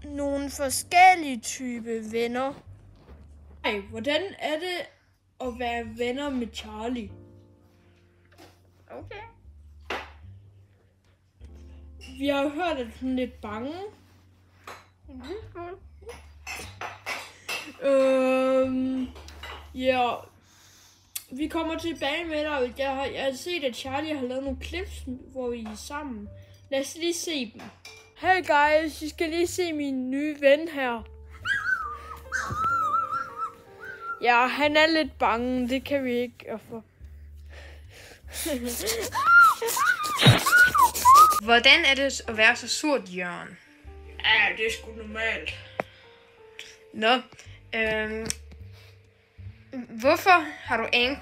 nogle forskellige typer venner. Hey, hvordan er det at være venner med Charlie? Okay. Vi har hørt, at hun er lidt bange. Ja, vi kommer tilbage med dig. Jeg har set, at Charlie har lavet nogle clips, hvor vi er sammen. Lad os lige se dem. Hey guys, I skal lige se min nye ven her. Ja, han er lidt bange. Det kan vi ikke få. Hvordan er det at være så surt, Jørgen? Ja, det er sgu normalt. Nå, hvorfor har du anger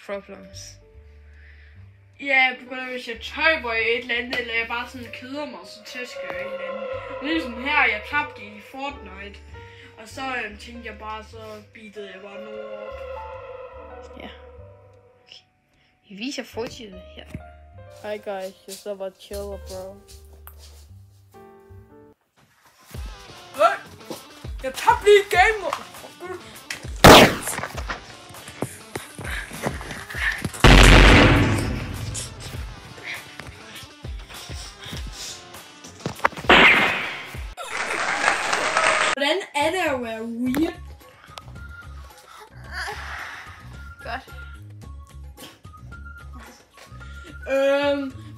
problems? Ja, på grund af, hvis jeg tøjber i et eller andet, eller jeg bare sådan keder mig, så tæsker jeg et eller andet. Ligesom her, jeg tabte i Fortnite. Og så tænkte jeg bare, så beatede jeg bare noget op. Ja. Okay. Vi viser fortiden her. Hi guys, jeg så bare chiller, bro. Hey! Jeg tabte lige game! Hvordan er det at være weird? Godt.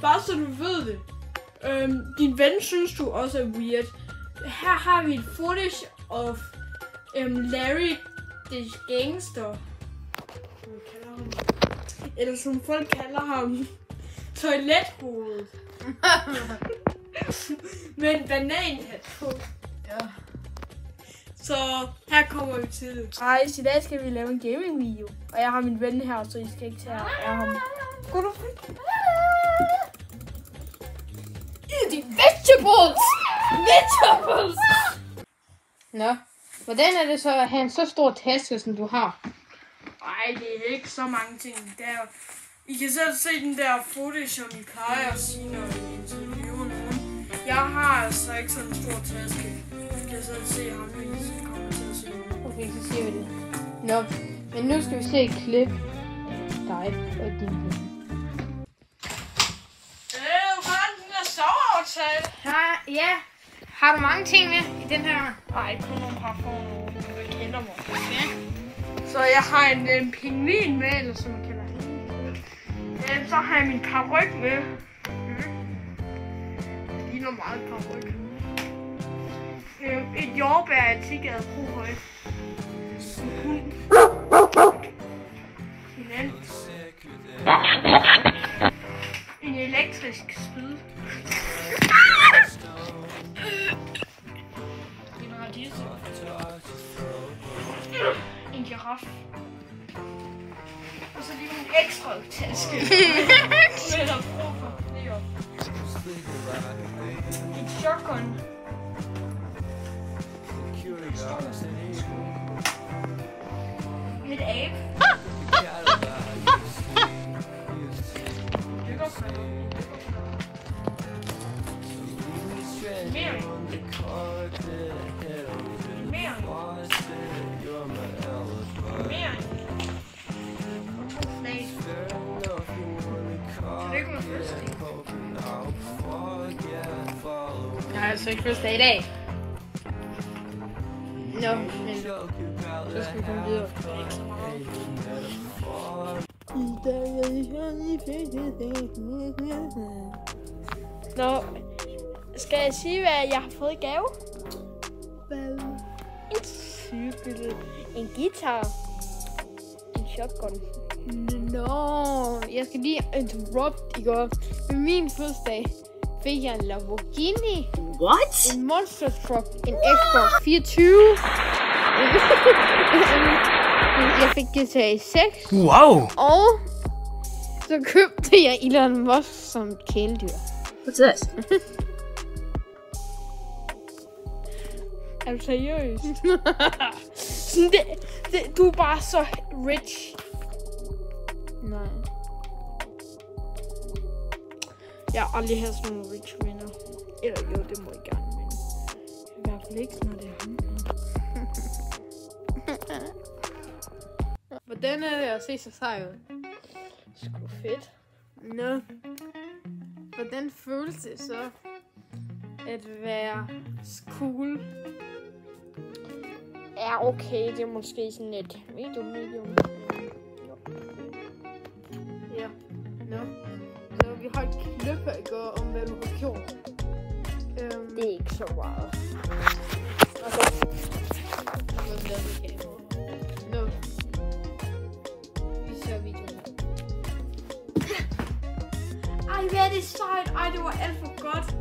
Bare så du ved det. Din ven synes du også er weird. Her har vi et footage of Larry the Gangster. Eller som folk kalder ham. Toilethovedet. Med en bananhat på. Ja. Så her kommer vi til det. Guys, i dag skal vi lave en gaming video. Og jeg har min ven her, så I skal ikke tage af ham. Gå du fri. De vegetables! Vegetables! Nå, hvordan er det så at have en så stor taske, som du har? Ej, det er ikke så mange ting. I kan selv se den der footage, som I plejer at sige, når I interviewer nogen. Jeg har altså ikke sådan en stor taske. I kan selv se ham, hvis I kommer til at se noget. Okay, så siger vi det. Nå, men nu skal vi se et klip. Dig og din ven. Ja. Har du mange ting med i den her? Nej, kun nogle par få nogen, der kender mig. Okay. Så jeg har en pingvin med, eller som man kalder det. Så har jeg min paryk med. Det ligner meget paryk. Et jordbær, jeg tænker, jeg bruger højt. En hund. En anden. En elektrisk spyd. En radise. En giraf. Og så lige en ekstra taske. Med der brug for flere. En shotgun. Et abe. Jeg har altså ikke fødselsdag i dag. Nå, men så skal vi komme videre. Nå, skal jeg sige, hvad jeg har fået i gave? Hvad? En cykel, en guitar, en shotgun. Nå, jeg skal lige interrupt i går. Med min fødselsdag fik jeg en Lamborghini. What? En monster truck, en Xbox 24. Jeg fik GTA 6. Wow! Og så købte jeg Elon Musk som et kæledyr. What's this? Er du seriøs? Du er bare så rich. Nej. Jeg har aldrig haft sådan nogle rich venner. Eller jo, det må jeg gerne. Flex, når det er ham. Hvordan er det at se så sej ud? Sgu fedt. Nå. Hvordan føles det så at være cool? Ja, okay. Det er måske sådan et medium. Ja. Nå. Så vi har et klippe i går om, hvad du har gjort. Det er ikke så meget. Nå. Vi ser videoen. Ej, hvad er det sejt? Ej, det var alt for godt.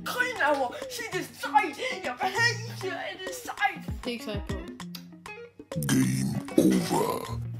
Grin af mig. Sig det sejt. Jeg vil have, I siger, at det er sejt. Det er ikke sejt på. Game over.